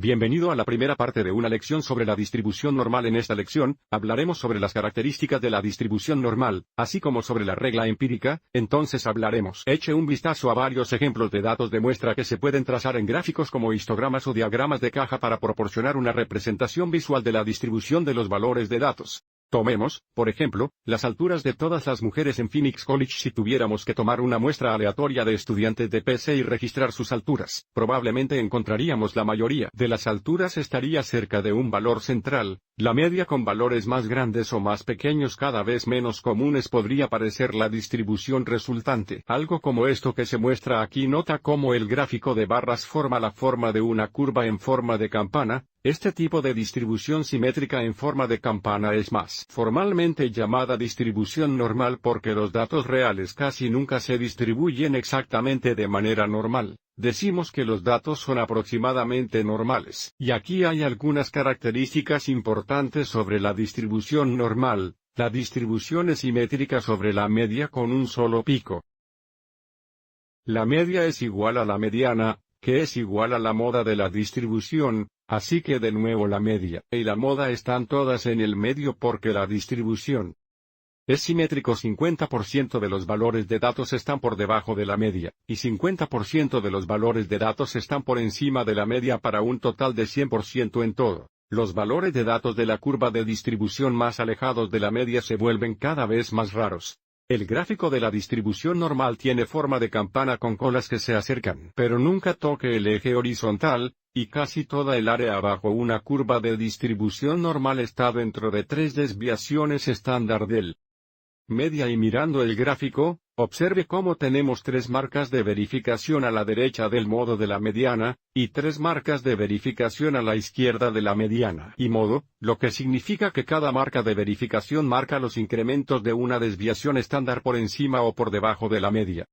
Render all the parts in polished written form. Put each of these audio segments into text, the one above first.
Bienvenido a la primera parte de una lección sobre la distribución normal. En esta lección, hablaremos sobre las características de la distribución normal, así como sobre la regla empírica. Entonces hablaremos. Eche un vistazo a varios ejemplos de datos de muestra que se pueden trazar en gráficos como histogramas o diagramas de caja para proporcionar una representación visual de la distribución de los valores de datos. Tomemos, por ejemplo, las alturas de todas las mujeres en Phoenix College. Si tuviéramos que tomar una muestra aleatoria de estudiantes de PC y registrar sus alturas, probablemente encontraríamos la mayoría de las alturas estaría cerca de un valor central. La media con valores más grandes o más pequeños cada vez menos comunes podría parecer la distribución resultante. Algo como esto que se muestra aquí. Nota cómo el gráfico de barras forma la forma de una curva en forma de campana. Este tipo de distribución simétrica en forma de campana es más formalmente llamada distribución normal porque los datos reales casi nunca se distribuyen exactamente de manera normal. Decimos que los datos son aproximadamente normales. Y aquí hay algunas características importantes sobre la distribución normal. La distribución es simétrica sobre la media con un solo pico. La media es igual a la mediana, que es igual a la moda de la distribución. Así que de nuevo la media y la moda están todas en el medio porque la distribución es simétrico. 50% de los valores de datos están por debajo de la media, y 50% de los valores de datos están por encima de la media para un total de 100% en todo. Los valores de datos de la curva de distribución más alejados de la media se vuelven cada vez más raros. El gráfico de la distribución normal tiene forma de campana con colas que se acercan, pero nunca toque el eje horizontal, y casi toda el área bajo una curva de distribución normal está dentro de 3 desviaciones estándar del media. Y mirando el gráfico, observe cómo tenemos 3 marcas de verificación a la derecha del modo de la mediana, y 3 marcas de verificación a la izquierda de la mediana y modo, lo que significa que cada marca de verificación marca los incrementos de una desviación estándar por encima o por debajo de la media.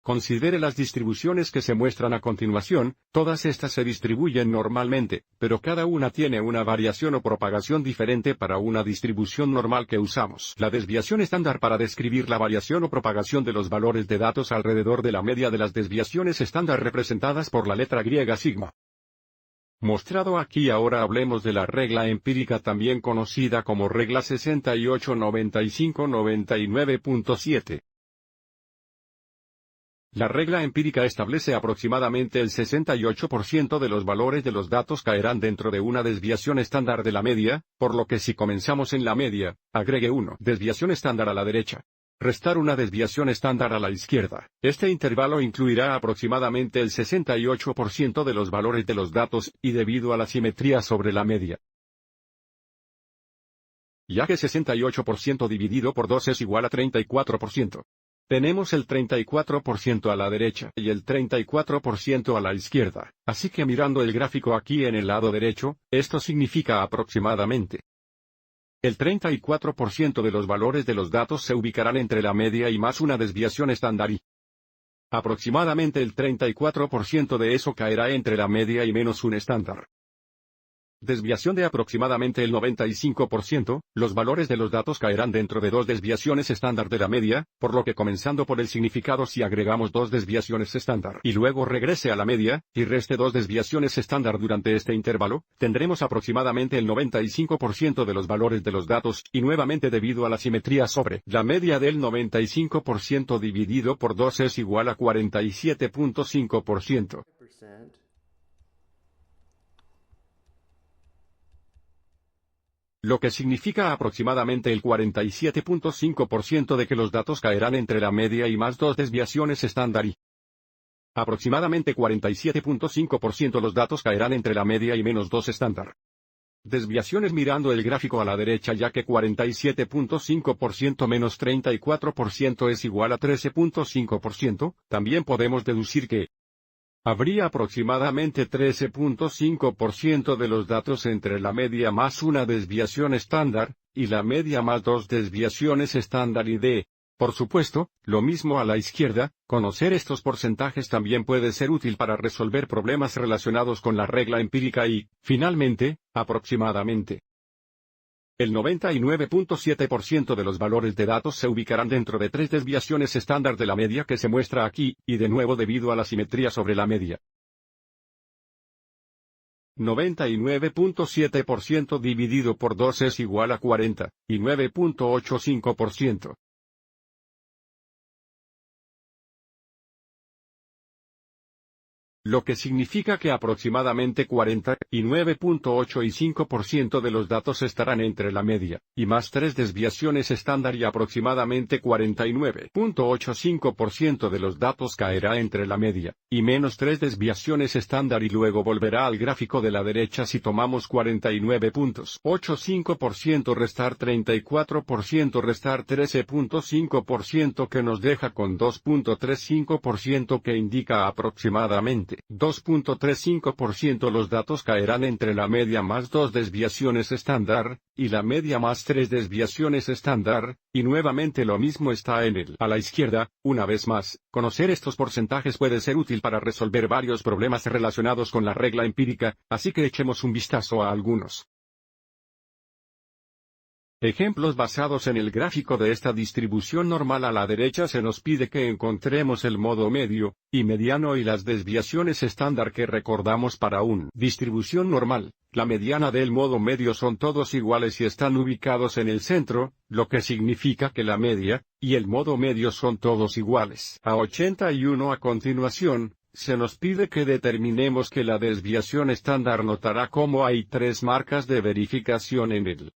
Considere las distribuciones que se muestran a continuación. Todas estas se distribuyen normalmente, pero cada una tiene una variación o propagación diferente para una distribución normal que usamos. La desviación estándar para describir la variación o propagación de los valores de datos alrededor de la media de las desviaciones estándar representadas por la letra griega sigma. Mostrado aquí. Ahora hablemos de la regla empírica, también conocida como regla 68-95-99.7. La regla empírica establece aproximadamente el 68% de los valores de los datos caerán dentro de una desviación estándar de la media, por lo que si comenzamos en la media, agregue 1 desviación estándar a la derecha. Restar una desviación estándar a la izquierda. Este intervalo incluirá aproximadamente el 68% de los valores de los datos, y debido a la simetría sobre la media, ya que 68% dividido por 2 es igual a 34%. Tenemos el 34% a la derecha y el 34% a la izquierda, así que mirando el gráfico aquí en el lado derecho, esto significa aproximadamente el 34% de los valores de los datos se ubicarán entre la media y más una desviación estándar y aproximadamente el 34% de eso caerá entre la media y menos un estándar. Desviación de aproximadamente el 95%, los valores de los datos caerán dentro de 2 desviaciones estándar de la media, por lo que comenzando por el significado, si agregamos 2 desviaciones estándar y luego regrese a la media, y reste 2 desviaciones estándar durante este intervalo, tendremos aproximadamente el 95% de los valores de los datos, y nuevamente debido a la simetría sobre la media del 95% dividido por 2 es igual a 47.5%. Lo que significa aproximadamente el 47.5% de que los datos caerán entre la media y más 2 desviaciones estándar y aproximadamente 47.5% los datos caerán entre la media y menos 2 estándar. Desviaciones mirando el gráfico a la derecha, ya que 47.5% menos 34% es igual a 13.5%, también podemos deducir que habría aproximadamente 13.5% de los datos entre la media más una desviación estándar, y la media más 2 desviaciones estándar y de, por supuesto, lo mismo a la izquierda. Conocer estos porcentajes también puede ser útil para resolver problemas relacionados con la regla empírica y, finalmente, aproximadamente el 99.7% de los valores de datos se ubicarán dentro de 3 desviaciones estándar de la media que se muestra aquí, y de nuevo debido a la simetría sobre la media. 99.7% dividido por 2 es igual a 40, y 9.85%. Lo que significa que aproximadamente 40, y 9.85% de los datos estarán entre la media, y más 3 desviaciones estándar y aproximadamente 49.85% de los datos caerá entre la media, y menos 3 desviaciones estándar y luego volverá al gráfico de la derecha si tomamos 49.85% restar 34% restar 13.5% que nos deja con 2.35% que indica aproximadamente 2.35% los datos caerán entre la media más 2 desviaciones estándar, y la media más 3 desviaciones estándar, y nuevamente lo mismo está a la izquierda. Una vez más, conocer estos porcentajes puede ser útil para resolver varios problemas relacionados con la regla empírica, así que echemos un vistazo a algunos. Ejemplos basados en el gráfico de esta distribución normal. A la derecha se nos pide que encontremos el modo medio, y mediano y las desviaciones estándar que recordamos para una distribución normal. La mediana del modo medio son todos iguales y están ubicados en el centro, lo que significa que la media, y el modo medio son todos iguales. A 81 a continuación, se nos pide que determinemos que la desviación estándar notará cómo hay 3 marcas de verificación en el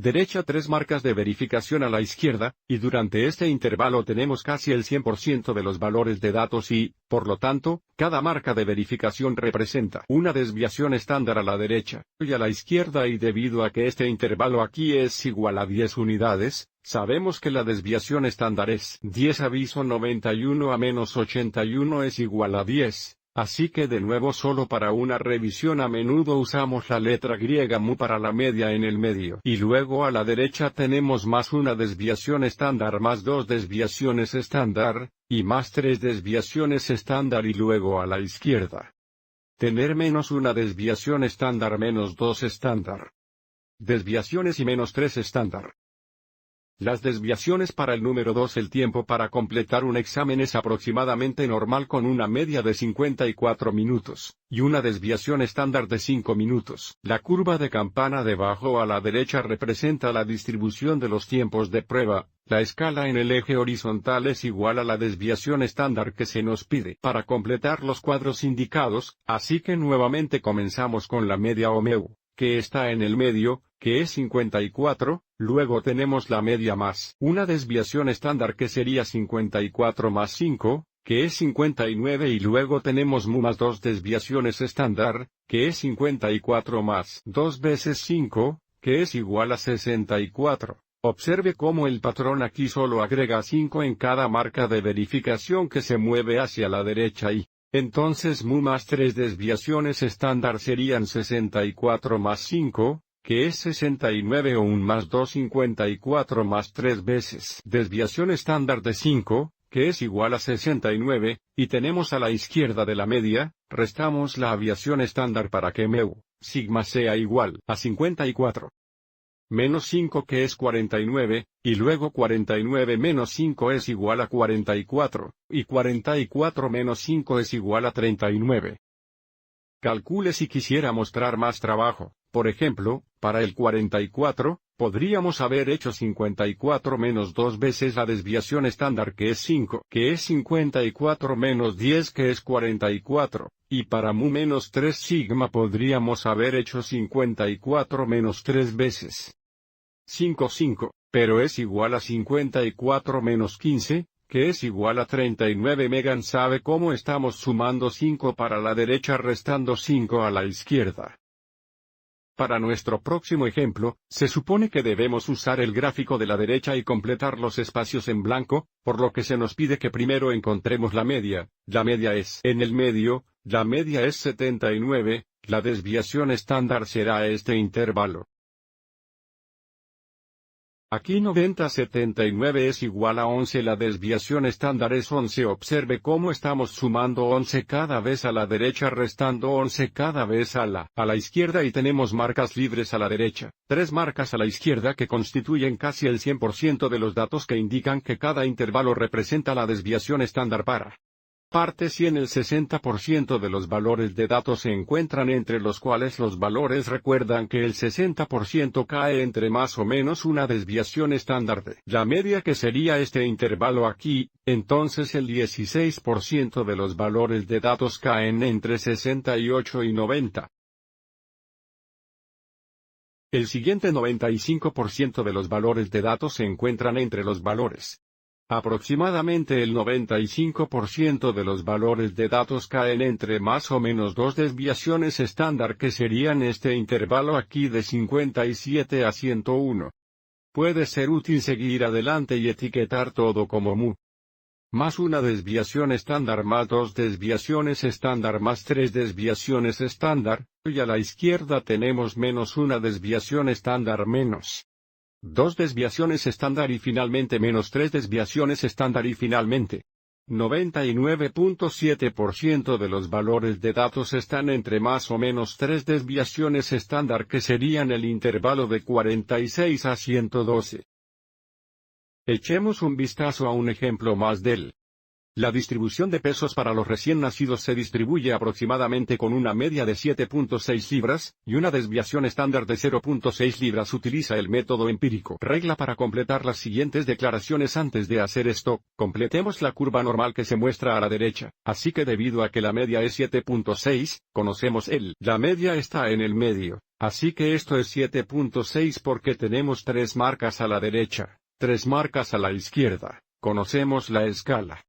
derecha 3 marcas de verificación a la izquierda, y durante este intervalo tenemos casi el 100% de los valores de datos y, por lo tanto, cada marca de verificación representa una desviación estándar a la derecha y a la izquierda y debido a que este intervalo aquí es igual a 10 unidades, sabemos que la desviación estándar es 10 aviso 91 a menos 81 es igual a 10. Así que de nuevo solo para una revisión a menudo usamos la letra griega mu para la media en el medio. Y luego a la derecha tenemos más una desviación estándar más 2 desviaciones estándar, y más 3 desviaciones estándar y luego a la izquierda tener menos una desviación estándar menos 2 estándar. Desviaciones y menos 3 estándar. Las desviaciones para el número 2. El tiempo para completar un examen es aproximadamente normal con una media de 54 minutos, y una desviación estándar de 5 minutos. La curva de campana debajo a la derecha representa la distribución de los tiempos de prueba. La escala en el eje horizontal es igual a la desviación estándar que se nos pide para completar los cuadros indicados, así que nuevamente comenzamos con la media o MEU, que está en el medio, que es 54, luego tenemos la media más una desviación estándar que sería 54 más 5, que es 59 y luego tenemos mu más 2 desviaciones estándar, que es 54 más 2 veces 5, que es igual a 64. Observe cómo el patrón aquí solo agrega 5 en cada marca de verificación que se mueve hacia la derecha y entonces mu más 3 desviaciones estándar serían 64 más 5, que es 69 o 1 más 2 54 más 3 veces desviación estándar de 5, que es igual a 69, y tenemos a la izquierda de la media, restamos la aviación estándar para que MEU, sigma sea igual a 54. Menos 5 que es 49, y luego 49 menos 5 es igual a 44, y 44 menos 5 es igual a 39. Calcule si quisiera mostrar más trabajo. Por ejemplo, para el 44, podríamos haber hecho 54 menos 2 veces la desviación estándar que es 5, que es 54 menos 10 que es 44, y para mu menos 3 sigma podríamos haber hecho 54 menos 3 veces 5, pero es igual a 54 menos 15, que es igual a 39. Megan sabe cómo estamos sumando 5 para la derecha restando 5 a la izquierda. Para nuestro próximo ejemplo, se supone que debemos usar el gráfico de la derecha y completar los espacios en blanco, por lo que se nos pide que primero encontremos la media es en el medio, la media es 79, la desviación estándar será este intervalo. Aquí 90-79 es igual a 11. La desviación estándar es 11. Observe cómo estamos sumando 11 cada vez a la derecha restando 11 cada vez a la izquierda y tenemos marcas libres a la derecha, 3 marcas a la izquierda que constituyen casi el 100% de los datos que indican que cada intervalo representa la desviación estándar para Parte 100. El 60% de los valores de datos se encuentran entre los cuales los valores recuerdan que el 60% cae entre más o menos una desviación estándar de la media que sería este intervalo aquí, entonces el 16% de los valores de datos caen entre 68 y 90. El siguiente 95% de los valores de datos se encuentran entre los valores. Aproximadamente el 95% de los valores de datos caen entre más o menos dos desviaciones estándar que serían este intervalo aquí de 57 a 101. Puede ser útil seguir adelante y etiquetar todo como mu. Más una desviación estándar más dos desviaciones estándar más tres desviaciones estándar, y a la izquierda tenemos menos una desviación estándar menos dos desviaciones estándar y finalmente menos tres desviaciones estándar y finalmente 99.7% de los valores de datos están entre más o menos tres desviaciones estándar que serían el intervalo de 46 a 112. Echemos un vistazo a un ejemplo más del. La distribución de pesos para los recién nacidos se distribuye aproximadamente con una media de 7.6 libras, y una desviación estándar de 0.6 libras. Utiliza el método empírico. Regla para completar las siguientes declaraciones. Antes de hacer esto, completemos la curva normal que se muestra a la derecha, así que debido a que la media es 7.6, conocemos la media está en el medio, así que esto es 7.6 porque tenemos tres marcas a la derecha, tres marcas a la izquierda, conocemos la escala.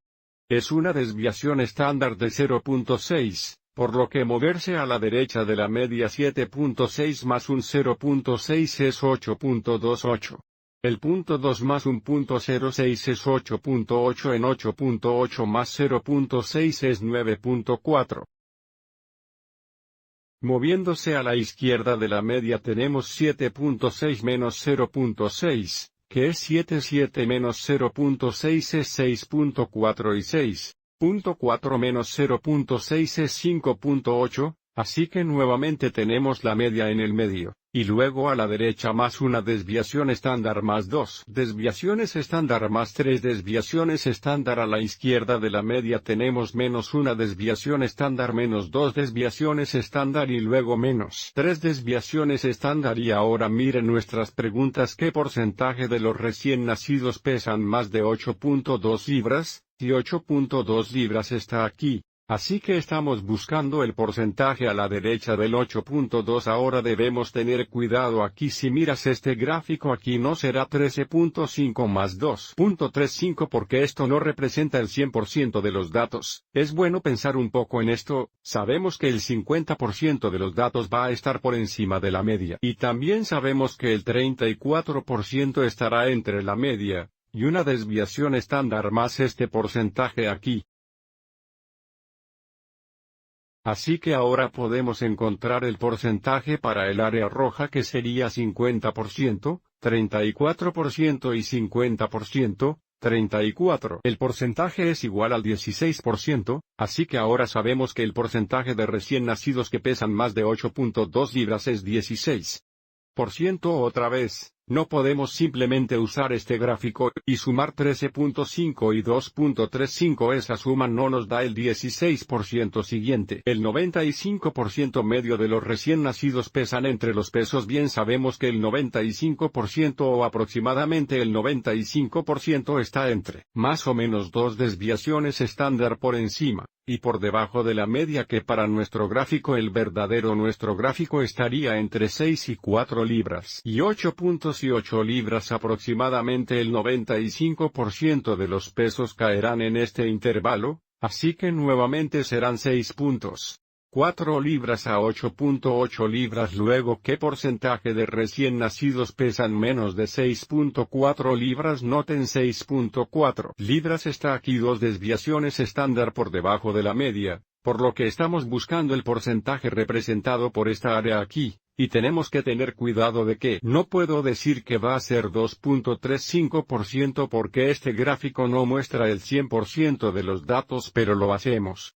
Es una desviación estándar de 0.6, por lo que moverse a la derecha de la media 7.6 más un 0.6 es 8.28. El punto 2 más un punto 06 es 8.8 en 8.8 más 0.6 es 9.4. Moviéndose a la izquierda de la media tenemos 7.6 menos 0.6. Que es 7 menos 0.6 es 6.4 y 6.4 menos 0.6 es 5.8, así que nuevamente tenemos la media en el medio, y luego a la derecha más una desviación estándar más dos desviaciones estándar más tres desviaciones estándar a la izquierda de la media tenemos menos una desviación estándar menos dos desviaciones estándar y luego menos tres desviaciones estándar. Y ahora miren nuestras preguntas: ¿qué porcentaje de los recién nacidos pesan más de 8.2 libras? Y 8.2 libras está aquí. Así que estamos buscando el porcentaje a la derecha del 8.2. Ahora debemos tener cuidado aquí. Si miras este gráfico aquí no será 13.5 más 2.35 porque esto no representa el 100% de los datos. Es bueno pensar un poco en esto. Sabemos que el 50% de los datos va a estar por encima de la media. Y también sabemos que el 34% estará entre la media y una desviación estándar más este porcentaje aquí. Así que ahora podemos encontrar el porcentaje para el área roja que sería 50%, 34% y 50%, 34. El porcentaje es igual al 16%, así que ahora sabemos que el porcentaje de recién nacidos que pesan más de 8.2 libras es 16%. Otra vez, no podemos simplemente usar este gráfico y sumar 13.5 y 2.35. Esa suma no nos da el 16% siguiente. El 95% medio de los recién nacidos pesan entre los pesos. Bien sabemos que el 95% o aproximadamente el 95% está entre más o menos dos desviaciones estándar por encima y por debajo de la media, que para nuestro gráfico nuestro gráfico estaría entre 6 y 4 libras y 8.8 libras. Aproximadamente el 95% de los pesos caerán en este intervalo, así que nuevamente serán 6.4 libras a 8.8 libras. Luego, ¿qué porcentaje de recién nacidos pesan menos de 6.4 libras? Noten 6.4 libras está aquí, dos desviaciones estándar por debajo de la media, por lo que estamos buscando el porcentaje representado por esta área aquí, y tenemos que tener cuidado de que no puedo decir que va a ser 2.35% porque este gráfico no muestra el 100% de los datos, pero lo hacemos.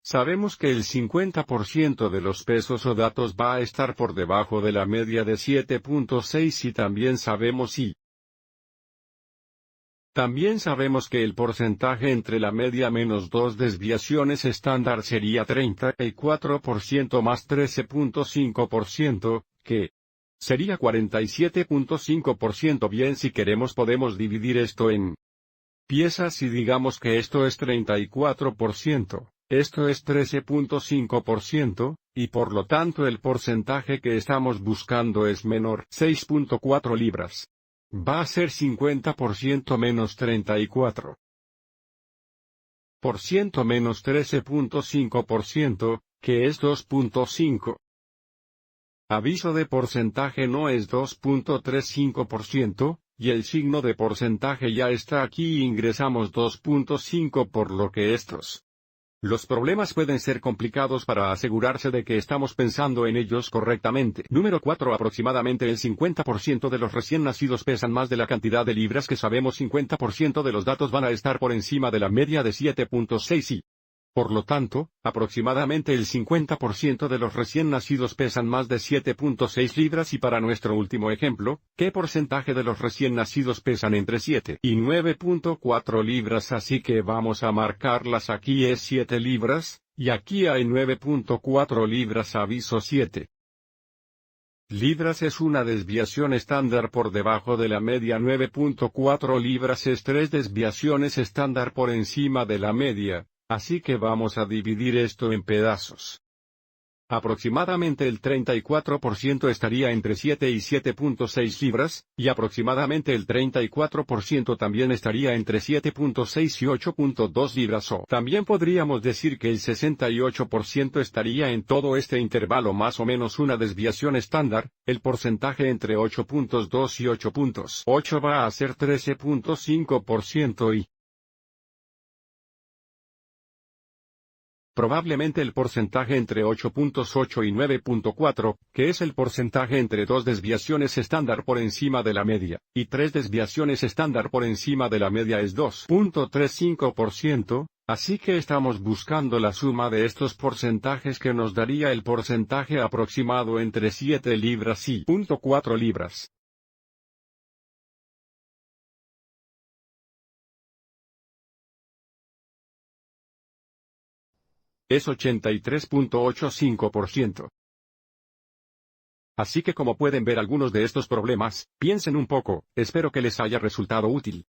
Sabemos que el 50% de los pesos o datos va a estar por debajo de la media de 7.6 y también sabemos y También sabemos que el porcentaje entre la media menos 2 desviaciones estándar sería 34% más 13.5%, que sería 47.5%. Bien, si queremos podemos dividir esto en piezas y digamos que esto es 34%, esto es 13.5%, y por lo tanto el porcentaje que estamos buscando es menor 6.4 libras. Va a ser 50% menos 34%. Menos 13.5%, que es 2.5. Aviso de porcentaje no es 2.35%, y el signo de porcentaje ya está aquí y ingresamos 2.5 por lo que los problemas pueden ser complicados para asegurarse de que estamos pensando en ellos correctamente. Número 4. Aproximadamente el 50% de los recién nacidos pesan más de la cantidad de libras que sabemos. 50% de los datos van a estar por encima de la media de 7.6 y, por lo tanto, aproximadamente el 50% de los recién nacidos pesan más de 7.6 libras y para nuestro último ejemplo, ¿qué porcentaje de los recién nacidos pesan entre 7 y 9.4 libras? Así que vamos a marcarlas. Aquí es 7 libras, y aquí hay 9.4 libras. Aviso 7 libras es una desviación estándar por debajo de la media. 9.4 libras es 3 desviaciones estándar por encima de la media. Así que vamos a dividir esto en pedazos. Aproximadamente el 34% estaría entre 7 y 7.6 libras, y aproximadamente el 34% también estaría entre 7.6 y 8.2 libras. O también podríamos decir que el 68% estaría en todo este intervalo, más o menos una desviación estándar. El porcentaje entre 8.2 y 8.8 va a ser 13.5% y probablemente el porcentaje entre 8.8 y 9.4, que es el porcentaje entre 2 desviaciones estándar por encima de la media, y 3 desviaciones estándar por encima de la media es 2.35%, así que estamos buscando la suma de estos porcentajes que nos daría el porcentaje aproximado entre 7 libras y 0.4 libras. Es 83.85%. Así que como pueden ver algunos de estos problemas, piensen un poco, espero que les haya resultado útil.